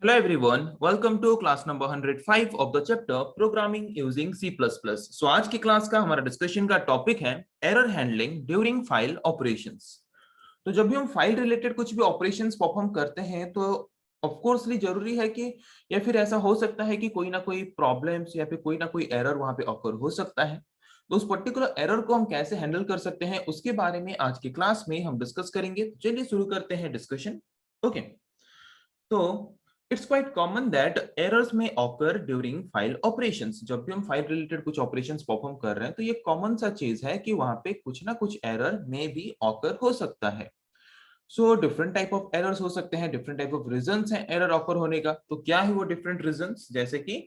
Hello everyone, welcome to class number 105 of the chapter Programming using C++. So आज की class का हमारा discussion का टॉपिक है error handling during file operations. तो जब भी हम फाइल रिलेटेड कुछ भी ऑपरेशंस परफॉर्म करते हैं तो ऑफ कोर्सली जरूरी है कि या फिर ऐसा हो सकता है कि कोई ना कोई प्रॉब्लम्स या फिर कोई ना कोई एरर वहां पे ऑकर हो सकता है। तो उस पर्टिकुलर एरर को हम कैसे हैंडल कर सकते हैं उसके बारे में आज की क्लास में हम डिस्कस करेंगे। चलिए शुरू करते हैं डिस्कशन। ओके, तो it's quite common that errors में ऑकर ड्यूरिंग फाइल ऑपरेशंस। जब भी हम फाइल रिलेटेड कुछ ऑपरेशंस परफॉर्म कर रहे हैं तो ये कॉमन सा चीज है कि वहां पे कुछ ना कुछ एरर में भी ऑकर हो सकता है। So different type of errors हो सकते हैं, डिफरेंट टाइप ऑफ रीजंस हैं एरर ऑकर होने का। तो क्या है वो डिफरेंट रीजंस? जैसे कि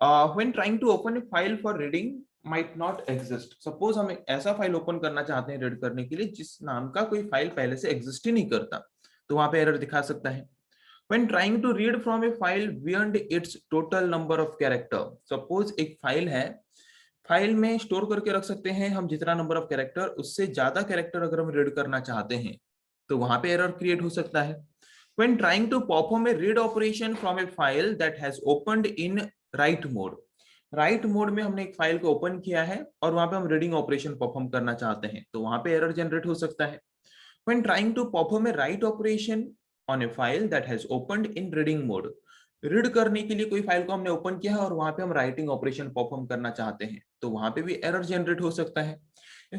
when trying to open a file for reading might not exist. Suppose हम एक ऐसा फाइल ओपन करना चाहते हैं रीड करने के लिए जिस नाम का कोई फाइल पहले से एग्जिस्ट ही नहीं करता, तो वहां पे एरर दिखा सकता है। When trying to read from a file beyond its total number of character, suppose एक फाइल है, फाइल में स्टोर करके रख सकते हैं हम जितना नंबर ऑफ कैरेक्टर, उससे ज्यादा कैरेक्टर अगर हम रीड करना चाहते हैं तो वहां पे एरर क्रिएट हो सकता है। When trying to perform a read operation from a file that has opened in write mode, right mode में हमने एक फाइल को ओपन किया है और वहां पे हम रीडिंग ऑपरेशन परफॉर्म करना चाहते हैं तो वहां पे एरर जनरेट हो सकता है। When trying to perform a write operation on a file that has opened in reading mode, read करने के लिए कोई फाइल को हमने ओपन किया है और वहां पे हम राइटिंग ऑपरेशन परफॉर्म करना चाहते हैं तो वहां पे भी एरर जनरेट हो सकता है।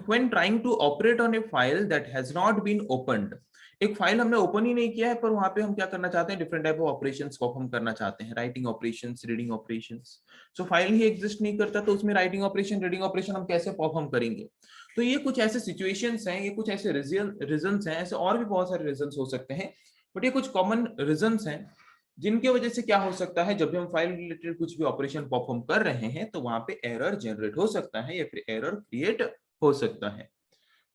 When trying to operate on a file that has not been opened, एक फाइल हमने ओपन ही नहीं किया है पर वहां पे हम क्या करना चाहते हैं, different type of operations perform करना चाहते हैं, राइटिंग ऑपरेशंस, रीडिंग ऑपरेशंस। सो फाइल ही एग्जिस्ट नहीं करता तो उसमें राइटिंग ऑपरेशन, रीडिंग ऑपरेशन हम कैसे परफॉर्म करेंगे? तो ये कुछ ऐसे सिचुएशंस हैं, ये कुछ ऐसे रीजंस हैं, ऐसे और भी बहुत सारे रीजंस हो सकते हैं, बट ये कुछ कॉमन रीजंस हैं जिनके वजह से क्या हो सकता है, जब भी हम फाइल रिलेटेड कुछ भी ऑपरेशन परफॉर्म कर रहे हैं तो वहां पे एरर जनरेट हो सकता है या फिर एरर क्रिएट हो सकता है।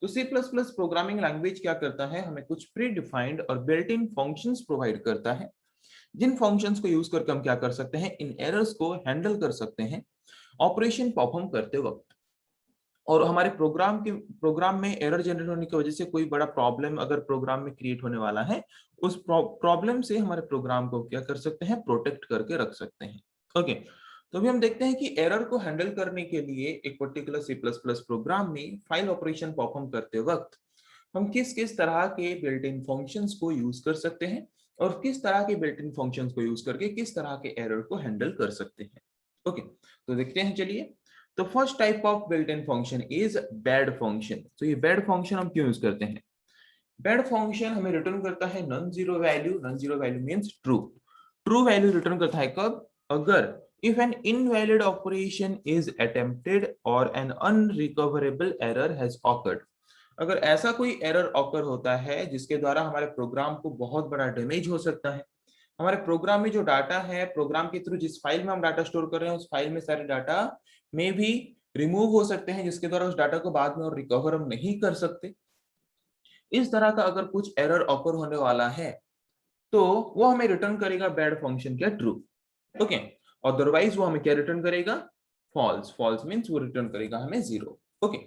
तो C++ प्रोग्रामिंग लैंग्वेज क्या करता है, हमें कुछ प्री डिफाइंड और बिल्ट इन फंक्शंस प्रोवाइड करता है, जिन फंक्शंस को यूज करके हम क्या कर सकते हैं, इन एरर्स को हैंडल कर सकते हैं ऑपरेशन परफॉर्म करते वक्त। और हमारे प्रोग्राम में एरर जनरेट होने की वजह से कोई बड़ा प्रॉब्लम अगर प्रोग्राम में क्रिएट होने वाला है, उस प्रॉब्लम से हमारे प्रोग्राम को क्या कर सकते हैं, प्रोटेक्ट करके रख सकते हैं। ओके, तो अभी हम देखते हैं कि एरर को हैंडल करने के लिए एक पर्टिकुलर C++ प्रोग्राम में फाइल ऑपरेशन परफॉर्म करते वक्त हम किस किस तरह के बिल्ट इन फंक्शंस को यूज कर सकते हैं और किस तरह के बिल्ट इन फंक्शंस को यूज करके किस तरह के एरर को हैंडल कर सकते हैं। ओके, तो देखते हैं चलिए। तो first type of built in function is bad function. तो ये बैड फंक्शन हम क्यों यूज करते हैं? बैड फंक्शन हमें रिटर्न करता है non zero value. Non zero value means true. True value return करता है कब? अगर if an invalid operation is attempted और an unrecoverable error has occurred. अगर ऐसा कोई एरर ऑकर होता है जिसके द्वारा हमारे प्रोग्राम को बहुत बड़ा डैमेज हो सकता है, हमारे प्रोग्राम में जो डाटा है, प्रोग्राम के थ्रू जिस फाइल में हम डाटा स्टोर कर रहे हैं उस फाइल में सारे डाटा में भी रिमूव हो सकते हैं, जिसके द्वारा उस डाटा को बाद में और रिकवर हम नहीं कर सकते। इस तरह का अगर कुछ एरर ऑकर होने वाला है तो वो हमें रिटर्न करेगा बैड फंक्शन क्या? ट्रू। ओके, अदरवाइज वो हमें क्या रिटर्न करेगा? फॉल्स। फॉल्स मींस वो रिटर्न करेगा हमें जीरो। ओके,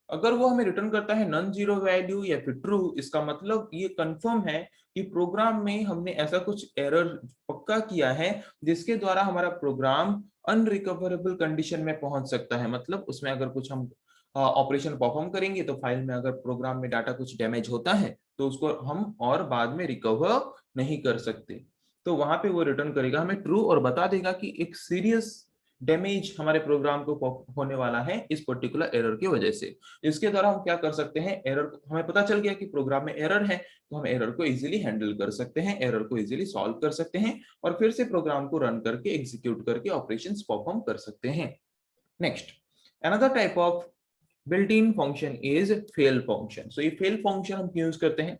अगर वो हमें रिटर्न करता है नॉन जीरो वैल्यू या फिर ट्रू, इसका मतलब ये कंफर्म है कि प्रोग्राम में हमने ऐसा कुछ एरर पक्का किया है जिसके द्वारा हमारा प्रोग्राम अनरिकवरेबल कंडीशन में पहुंच सकता है। मतलब उसमें अगर कुछ हम ऑपरेशन परफॉर्म करेंगे तो फाइल में अगर प्रोग्राम में डाटा कुछ डैमेज होता है तो उसको हम और बाद में रिकवर नहीं कर सकते। तो वहां पे वो रिटर्न करेगा हमें ट्रू और बता देगा कि एक सीरियस डैमेज हमारे प्रोग्राम को होने वाला है इस पर्टिकुलर एरर की वजह से। इसके द्वारा हम क्या कर सकते हैं, एरर हमें पता चल गया कि प्रोग्राम में एरर है तो हम एरर को इजीली हैंडल कर सकते हैं, एरर को इजीली सॉल्व कर सकते हैं और फिर से प्रोग्राम को रन करके एग्जीक्यूट करके ऑपरेशंस परफॉर्म कर सकते हैं। Next, another type of built in function is fail function. So ये फेल फंक्शन हम क्यों यूज करते हैं?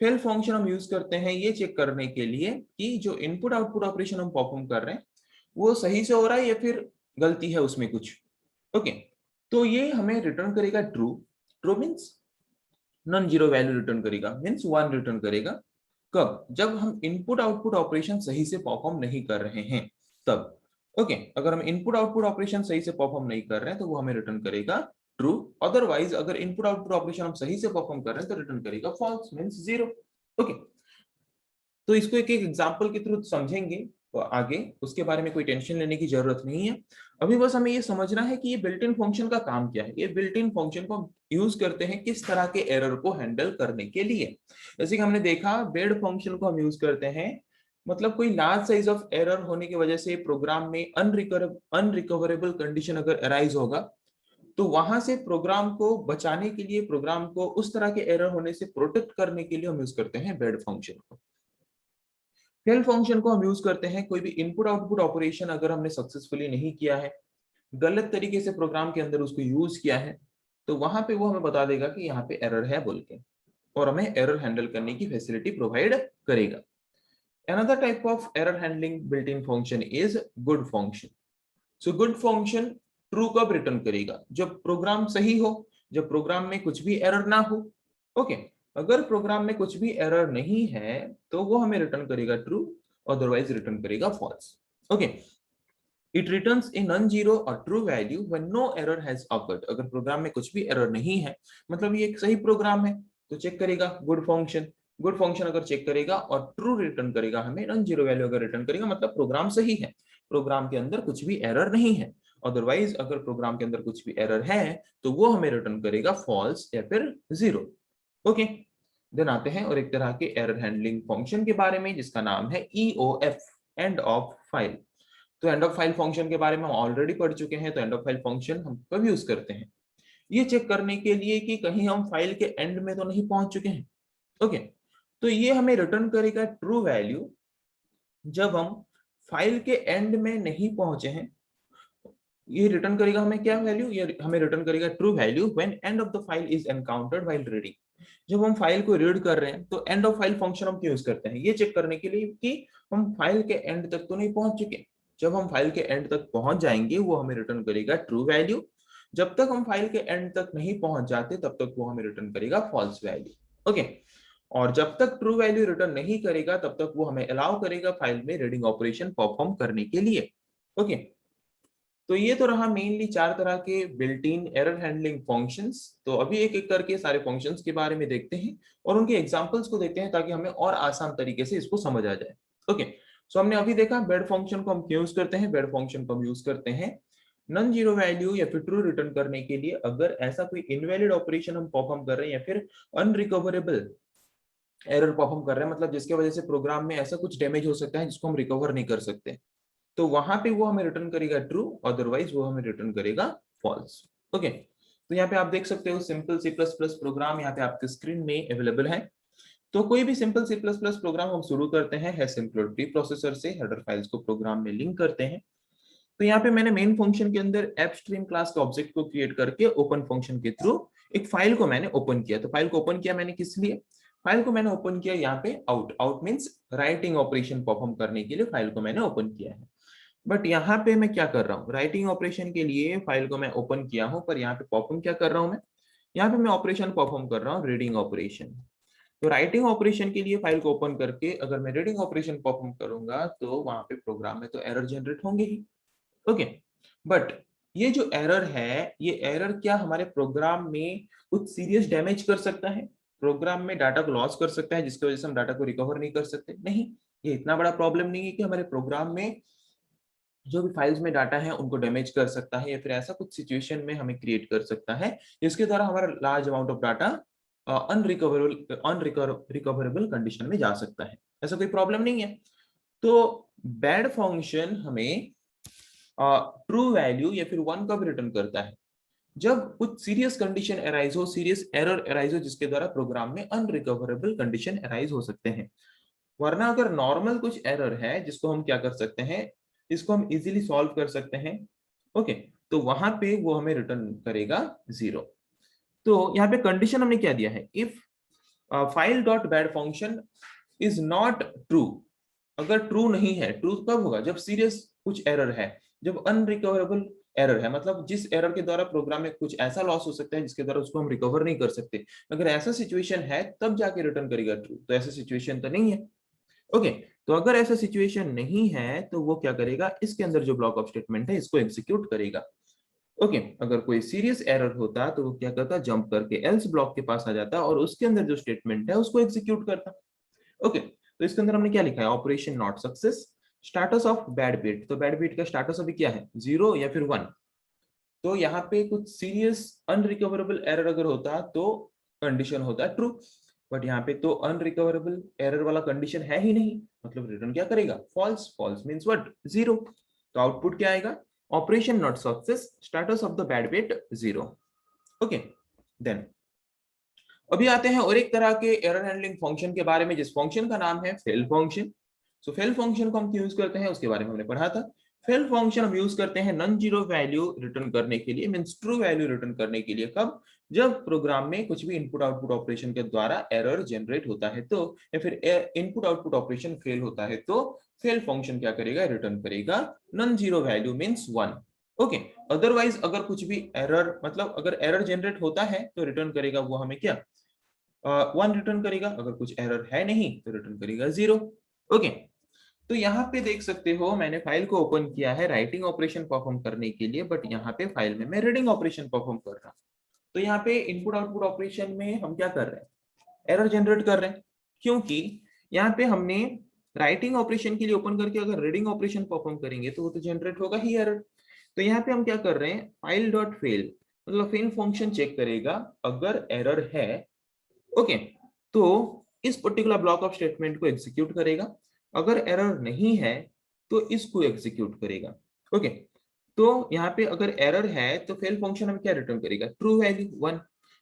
फेल फंक्शन हम यूज करते हैं ये चेक करने के लिए कि जो इनपुट आउटपुट ऑपरेशन हम परफॉर्म कर रहे हैं वो सही से हो रहा है या फिर गलती है उसमें कुछ। ओके, तो ये हमें रिटर्न करेगा true. True means non zero value return करेगा, मींस वन रिटर्न करेगा। कब? जब हम इनपुट आउटपुट ऑपरेशन सही से परफॉर्म नहीं कर रहे हैं तब। ओके, अगर हम इनपुट आउटपुट ऑपरेशन सही से परफॉर्म नहीं कर रहे हैं तो वो हमें रिटर्न करेगा ट्रू। अदरवाइज अगर इनपुट आउटपुट ऑपरेशन हम सही से परफॉर्म कर रहे हैं तो रिटर्न करेगा फॉल्स मींस जीरो। ओके, तो इसको एक एक एग्जांपल के थ्रू समझेंगे तो आगे, उसके बारे में कोई टेंशन लेने की जरूरत नहीं है। अभी बस हमें ये समझना है कि ये बिल्ट इन फंक्शन का काम क्या है। ये बिल्ट इन फंक्शन को यूज करते हैं किस तरह के एरर को हैंडल करने के लिए। जैसे कि हमने देखा बेड फंक्शन को हम यूज करते हैं, मतलब कोई लार्ज साइज ऑफ एरर होने की वजह से प्रोग्राम में अनरिकवरेबल कंडीशन अगर अराइज होगा, तो वहां से प्रोग्राम को बचाने के लिए, प्रोग्राम को उस तरह के एरर होने से प्रोटेक्ट करने के लिए हम यूज करते हैं बेड फंक्शन को। फेल फंक्शन को हम यूज करते हैं कोई भी इनपुट आउटपुट ऑपरेशन अगर हमने सक्सेसफुली नहीं किया है, गलत तरीके से प्रोग्राम के अंदर उसको यूज किया है, तो वहां पे वो हमें बता देगा कि यहाँ पे एरर है बोल के, और हमें एरर हैंडल करने की फैसिलिटी प्रोवाइड करेगा। Another type of error handling built-in function is good function. So good function true कब रिटर्न करेगा? जब प्रोग्राम सही हो, जब प्रोग्राम में कुछ भी एरर ना हो। ओके, अगर प्रोग्राम में कुछ भी एरर नहीं है तो वो हमें रिटर्न करेगा ट्रू, अदरवाइज रिटर्न करेगा false. Okay, it returns a non zero और true value when no error has occurred. अगर प्रोग्राम में कुछ भी एरर नहीं है, मतलब ये एक सही प्रोग्राम है, तो चेक करेगा गुड फंक्शन। गुड फंक्शन अगर चेक करेगा और ट्रू रिटर्न करेगा, हमें नॉन जीरो वैल्यू अगर रिटर्न करेगा, मतलब प्रोग्राम सही है, प्रोग्राम के अंदर कुछ भी एरर नहीं है। अदरवाइज अगर प्रोग्राम के अंदर कुछ भी एरर है तो वो हमें रिटर्न करेगा फॉल्स या फिर जीरो। ओके, देन आते हैं और एक तरह के एरर हैंडलिंग फंक्शन के बारे में जिसका नाम है EOF, एंड ऑफ फाइल। तो एंड ऑफ फाइल फंक्शन के बारे में हम ऑलरेडी पढ़ चुके हैं। तो एंड ऑफ फाइल फंक्शन हम कब यूज करते हैं? ये चेक करने के लिए कि कहीं हम फाइल के एंड में तो नहीं पहुंच चुके हैं। ओके, तो ये हमें रिटर्न करेगा ट्रू वैल्यू जब हम फाइल के एंड में नहीं पहुंचे हैं। ये रिटर्न करेगा हमें क्या वैल्यू? ये हमें रिटर्न करेगा true value when end of the file is encountered while reading. जब हम फाइल को रीड कर रहे हैं तो एंड ऑफ फाइल फंक्शन हम क्यों यूज करते हैं? ये चेक करने के लिए कि हम फाइल के एंड तक तो नहीं पहुंच चुके। जब हम फाइल के एंड तक पहुंच जाएंगे वो हमें रिटर्न करेगा ट्रू वैल्यू। जब तक हम फाइल के एंड तक नहीं पहुंच जाते तब तक वो हमें रिटर्न करेगा फॉल्स वैल्यू। ओके, और जब तक ट्रू वैल्यू रिटर्न नहीं करेगा तब तक वो हमें अलाउ करेगा फाइल में रीडिंग ऑपरेशन परफॉर्म करने के लिए। ओके, तो ये तो रहा मेनली चार तरह के built in error handling functions. तो अभी एक एक करके सारे फंक्शंस के बारे में देखते हैं और उनके एग्जांपल्स को देखते हैं ताकि हमें और आसान तरीके से इसको समझ आ जाए। ओके, सो हमने अभी देखा बेड फंक्शन को हम क्यों यूज करते हैं। बेड फंक्शन को हम यूज करते हैं नॉन जीरो वैल्यू या फिर ट्रू रिटर्न करने के लिए, अगर ऐसा कोई इनवैलिड ऑपरेशन हम परफॉर्म कर रहे हैं या फिर अनरिकवरेबल एरर परफॉर्म कर रहे हैं, मतलब जिसकी वजह से प्रोग्राम में ऐसा कुछ डैमेज हो सकता है जिसको हम रिकवर नहीं कर सकते, तो वहां पे वो हमें रिटर्न करेगा ट्रू, अदरवाइज वो हमें रिटर्न करेगा फॉल्स। ओके, तो यहाँ पे आप देख सकते हो सिंपल C++ प्रोग्राम यहाँ पे आपके स्क्रीन में अवेलेबल है। तो कोई भी सिंपल C++ प्रोग्राम हम शुरू करते हैं है सिंपल प्री प्रोसेसर से, हेडर फाइल्स को प्रोग्राम में लिंक करते हैं। तो यहाँ पे मैंने मेन फंक्शन के अंदर एपस्ट्रीम क्लास के ऑब्जेक्ट को क्रिएट करके ओपन फंक्शन के थ्रू एक फाइल को मैंने ओपन किया। तो फाइल को ओपन किया मैंने किस लिए? फाइल को मैंने ओपन किया यहाँ पे out means writing operation perform करने के लिए फाइल को मैंने ओपन किया है। बट यहाँ पे मैं क्या कर रहा हूँ, राइटिंग ऑपरेशन के लिए फाइल को मैं ओपन किया हूँ, पर यहाँ पे परफॉर्म क्या कर रहा हूँ मैं? यहाँ पे मैं ऑपरेशन परफॉर्म कर रहा हूँ रीडिंग ऑपरेशन। तो राइटिंग ऑपरेशन के लिए फाइल को ओपन करके अगर मैं रीडिंग ऑपरेशन परफॉर्म करूंगा तो वहां पे प्रोग्राम में तो एरर जनरेट होंगे ही। ओके, बट ये जो एरर है, ये एरर क्या हमारे प्रोग्राम में कुछ सीरियस डैमेज कर सकता है? प्रोग्राम में डाटा को लॉस कर सकता है जिसकी वजह से हम डाटा को रिकवर नहीं कर सकते? नहीं, ये इतना बड़ा प्रॉब्लम नहीं है कि हमारे प्रोग्राम में जो भी फाइल्स में डाटा है उनको डैमेज कर सकता है या फिर ऐसा कुछ सिचुएशन में हमें क्रिएट कर सकता है जिसके द्वारा हमारा large amount of data unrecoverable condition में जा सकता है। ऐसा कोई प्रॉब्लम नहीं है। तो बैड फंक्शन हमें ट्रू वैल्यू या फिर 1 कब रिटर्न करता है? जब कुछ सीरियस कंडीशन अराइज हो, सीरियस एरर अराइज हो जिसके द्वारा प्रोग्राम में अनरिकवरेबल कंडीशन अराइज हो सकते हैं। वरना अगर नॉर्मल कुछ एरर है जिसको हम क्या कर सकते हैं, इसको हम इजीली सॉल्व कर सकते हैं। ओके, तो वहां पे वो हमें रिटर्न करेगा जीरो। तो यहाँ पे कंडीशन हमने क्या दिया है? If file dot bad function is not true. अगर ट्रू नहीं है, ट्रू कब होगा? जब सीरियस कुछ एरर है, जब अनरिकवरेबल एरर है, मतलब जिस एरर के द्वारा प्रोग्राम में कुछ ऐसा लॉस हो सकता है जिसके द्वारा उसको हम रिकवर नहीं कर सकते। अगर ऐसा सिचुएशन है तब जाके रिटर्न करेगा ट्रू। तो ऐसा सिचुएशन तो नहीं है। ओके, तो अगर ऐसा सिचुएशन नहीं है तो वो क्या करेगा? इसके अंदर जो ब्लॉक ऑफ स्टेटमेंट है इसको एग्जीक्यूट करेगा। ओके, अगर कोई सीरियस एरर होता तो वो क्या करता? जंप करके एल्स ब्लॉक के पास आ जाता और उसके अंदर जो स्टेटमेंट है उसको एग्जीक्यूट करता। ओके, तो इसके अंदर हमने क्या लिखा है, operation not success, status of bad bit, तो बैड बिट का स्टेटस अभी क्या है, 0 या फिर 1। तो यहाँ पे कुछ सीरियस अनरिकवरेबल एरर अगर होता तो कंडीशन होता ट्रू, बट यहाँ पे तो अनरिकवरेबल एरर वाला कंडीशन है ही नहीं, मतलब रिटर्न क्या करेगा, फॉल्स। False means what, 0। तो आउटपुट क्या आएगा, operation not success, status of the bad bit 0। Okay, then अभी आते हैं और एक तरह के एरर हैंडलिंग फंक्शन के बारे में, जिस फंक्शन का नाम है फेल फंक्शन। सो फेल फंक्शन को हम क्यों यूज करते हैं उसके बारे में हमने पढ़ा था। फेल फंक्शन हम यूज करते हैं नॉन जीरो वैल्यू रिटर्न करने के लिए, मींस ट्रू वैल्यू रिटर्न करने के लिए। कब, जब प्रोग्राम में कुछ भी इनपुट आउटपुट ऑपरेशन के द्वारा एरर जनरेट होता है तो, या फिर इनपुट आउटपुट ऑपरेशन फेल होता है तो फेल फंक्शन क्या करेगा, रिटर्न करेगा non zero value means 1। Okay, otherwise अगर कुछ भी एरर, मतलब अगर एरर जनरेट होता है तो रिटर्न करेगा वो हमें क्या, 1 रिटर्न करेगा। अगर कुछ एरर है नहीं तो रिटर्न करेगा 0। ओके, तो यहाँ पे देख सकते हो मैंने फाइल को ओपन किया है राइटिंग ऑपरेशन परफॉर्म करने के लिए, बट यहाँ पे फाइल में मैं रीडिंग ऑपरेशन परफॉर्म कर रहा हूँ। तो यहाँ पे इनपुट आउटपुट ऑपरेशन में हम क्या कर रहे हैं, एरर जनरेट कर रहे हैं, क्योंकि यहाँ पे हमने राइटिंग ऑपरेशन के लिए ओपन करके अगर रीडिंग ऑपरेशन परफॉर्म करेंगे तो वो तो जनरेट होगा ही एरर। तो यहाँ पे हम क्या कर रहे हैं, फाइल डॉट फेल, मतलब फेल फंक्शन चेक करेगा अगर एरर है। ओके, तो इस पर्टिकुलर ब्लॉक ऑफ स्टेटमेंट को एग्जीक्यूट करेगा, अगर एरर नहीं है तो इसको एग्जीक्यूट करेगा। ओके, तो यहाँ पे अगर एरर है तो फेल फंक्शन हमें क्या रिटर्न करेगा, ट्रू वैल्यू 1।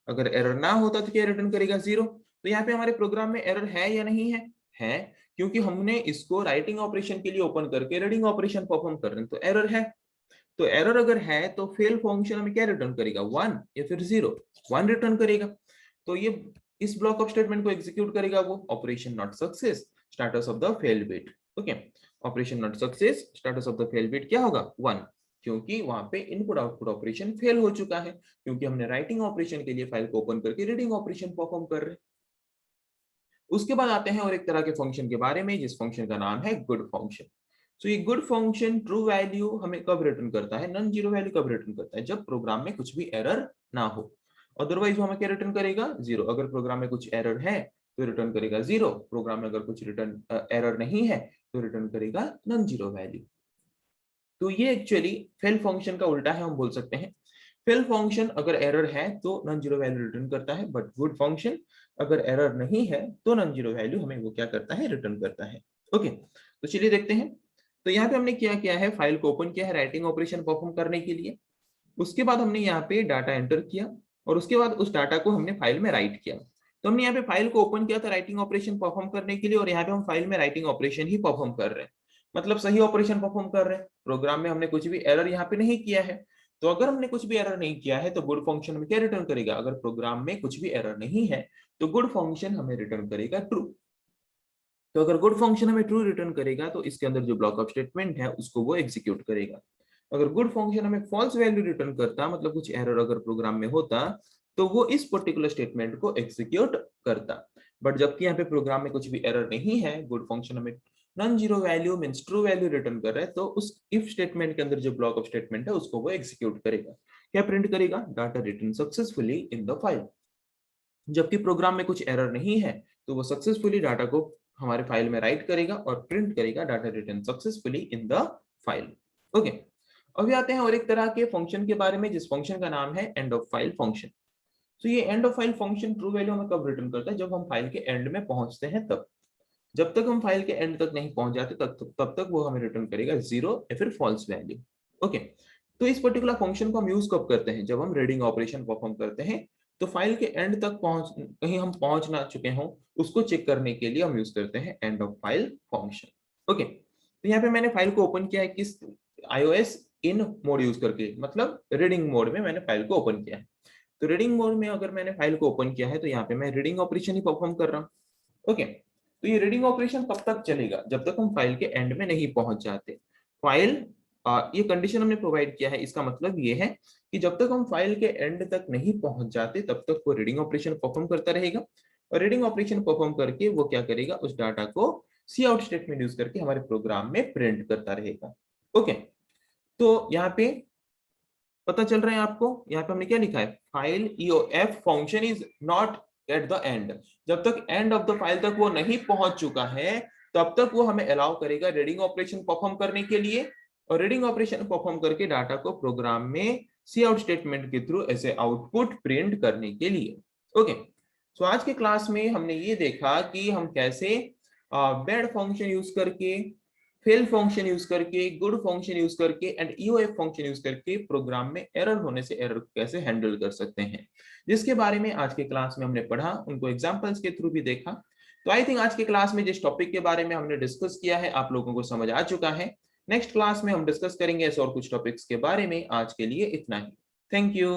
अगर एरर ना होता तो क्या रिटर्न करेगा, 0। तो यहाँ पे हमारे प्रोग्राम में एरर है या नहीं है, है, क्योंकि हमने इसको राइटिंग ऑपरेशन के लिए ओपन करके रीडिंग ऑपरेशन परफॉर्म कर रहे हैं, तो एरर है। तो एरर अगर है तो फेल फंक्शन हमें क्या रिटर्न करेगा, 1 या फिर 0, 1 रिटर्न करेगा। तो ये इस ब्लॉक ऑफ स्टेटमेंट को एग्जीक्यूट करेगा वो, operation not success, status of the fail bit. Okay, operation not success, status of the fail bit क्या होगा, 1, क्योंकि वहां पे इनपुट आउटपुट ऑपरेशन फेल हो चुका है, क्योंकि हमने राइटिंग ऑपरेशन के लिए फाइल को ओपन करके रीडिंग ऑपरेशन परफॉर्म कर रहे हैं। उसके बाद आते हैं और एक तरह के फंक्शन के बारे में, जिस फंक्शन का नाम है गुड फंक्शन। तो ये गुड फंक्शन ट्रू वैल्यू हमें कब रिटर्न करता है, नॉन जीरो वैल्यू कब रिटर्न करता है, जब प्रोग्राम में कुछ भी एरर ना हो। अदरवाइज वो हमें क्या रिटर्न करेगा, 0। अगर प्रोग्राम में कुछ एरर है तो रिटर्न करेगा 0, प्रोग्राम में अगर कुछ रिटर्न एरर नहीं है तो रिटर्न करेगा नॉन जीरो वैल्यू। तो ये एक्चुअली फेल फंक्शन का उल्टा है, हम बोल सकते हैं। फेल फंक्शन अगर एरर है तो नॉन जीरो वैल्यू रिटर्न करता है, बट गुड फंक्शन अगर एरर नहीं है तो नॉन जीरो वैल्यू हमें वो क्या करता है, रिटर्न करता है। ओके, तो चलिए देखते हैं। तो यहाँ पे हमने क्या किया है, फाइल को ओपन किया है राइटिंग ऑपरेशन परफॉर्म करने के लिए। उसके बाद हमने यहाँ पे डाटा एंटर किया और उसके बाद उस डाटा को हमने फाइल में राइट किया। तो हमने यहाँ पे फाइल को ओपन किया था राइटिंग ऑपरेशन परफॉर्म करने के लिए, और यहाँ पे हम फाइल में राइटिंग ऑपरेशन ही परफॉर्म कर रहे हैं, मतलब सही ऑपरेशन परफॉर्म कर रहे हैं। प्रोग्राम में हमने कुछ भी एरर यहाँ पे नहीं किया है। तो अगर हमने कुछ भी एरर नहीं किया है तो गुड फंक्शन में क्या रिटर्न करेगा, अगर प्रोग्राम में कुछ भी एरर नहीं है तो गुड फंक्शन हमें रिटर्न करेगा ट्रू। तो अगर गुड फंक्शन हमें ट्रू रिटर्न करेगा तो इसके अंदर जो ब्लॉक ऑफ स्टेटमेंट है उसको वो एग्जीक्यूट करेगा। अगर गुड फंक्शन हमें फॉल्स वैल्यू रिटर्न करता, मतलब कुछ एरर अगर प्रोग्राम में होता, तो वो इस पर्टिकुलर स्टेटमेंट को एग्जीक्यूट करता। बट जबकि यहाँ पे प्रोग्राम में कुछ भी एरर नहीं है, गुड फंक्शन हमें non zero value means true value return कर रहा है, तो उस इफ स्टेटमेंट के अंदर जो ब्लॉक ऑफ स्टेटमेंट है उसको वो एग्जीक्यूट करेगा। क्या प्रिंट करेगा, data return successfully in the file. जबकि प्रोग्राम में कुछ एरर नहीं है तो वो सक्सेसफुली डाटा को हमारे फाइल में राइट करेगा और प्रिंट करेगा data return successfully in the file. Okay, अभी आते हैं और एक तरह के फंक्शन के बारे में, जिस फंक्शन का नाम है एंड ऑफ फाइल फंक्शन। तो ये end of file function true value हमें कब रिटर्न करता है, जब हम फाइल के एंड में पहुंचते हैं तब। जब तक हम फाइल के एंड तक नहीं पहुंच जाते तब तक वो हमें रिटर्न करेगा 0 या फिर फॉल्स वैल्यू। ओके, तो इस पर्टिकुलर फंक्शन को हम यूज कब करते हैं, जब हम रीडिंग ऑपरेशन परफॉर्म करते हैं। तो फाइल के एंड तक कहीं हम पहुंच ना चुके हों उसको चेक करने के लिए हम यूज करते हैं end of file function. Okay, तो यहाँ पे मैंने फाइल को ओपन किया है किस, iOS इन मोड यूज करके, मतलब रीडिंग मोड में मैंने फाइल को ओपन किया है। तो रीडिंग मोड में अगर मैंने फाइल को ओपन किया है तो यहाँ पे मैं रीडिंग ऑपरेशन ही परफॉर्म कर रहा हूँ। ओके, तो ये रीडिंग ऑपरेशन कब तक चलेगा, जब तक हम फाइल के एंड में नहीं पहुंच जाते। फाइल ये कंडीशन हमने प्रोवाइड किया है, इसका मतलब ये है कि जब तक हम फाइल के एंड तक नहीं पहुंच जाते तब तक वो रीडिंग ऑपरेशन परफॉर्म करता रहेगा, और रीडिंग ऑपरेशन परफॉर्म करके वो क्या करेगा, उस डाटा को सी आउट स्टेटमेंट यूज करके हमारे प्रोग्राम में प्रिंट करता रहेगा। ओके, तो यहाँ पे पता चल रहा है आपको, यहाँ पे हमने क्या लिखा है, file EOF function is not at the end, जब तक एंड ऑफ द फाइल तक वो नहीं पहुंच चुका है तब तक वो हमें अलाउ करेगा रीडिंग ऑपरेशन परफॉर्म करने के लिए, और रीडिंग ऑपरेशन परफॉर्म करके डाटा को प्रोग्राम में सी आउट स्टेटमेंट के थ्रू ऐसे आउटपुट प्रिंट करने के लिए। ओके, सो आज के क्लास में हमने ये देखा कि हम कैसे बेड फंक्शन यूज करके, फेल फंक्शन यूज करके, गुड फंक्शन यूज करके एंड ईओएफ फंक्शन यूज करके प्रोग्राम में एरर होने से एरर कैसे हैंडल कर सकते हैं, जिसके बारे में आज के क्लास में हमने पढ़ा, उनको एग्जांपल्स के थ्रू भी देखा। तो आई थिंक आज के क्लास में जिस टॉपिक के बारे में हमने डिस्कस किया है आप लोगों को समझ आ चुका है। नेक्स्ट क्लास में हम डिस्कस करेंगे ऐसे और कुछ टॉपिक्स के बारे में। आज के लिए इतना ही। Thank you.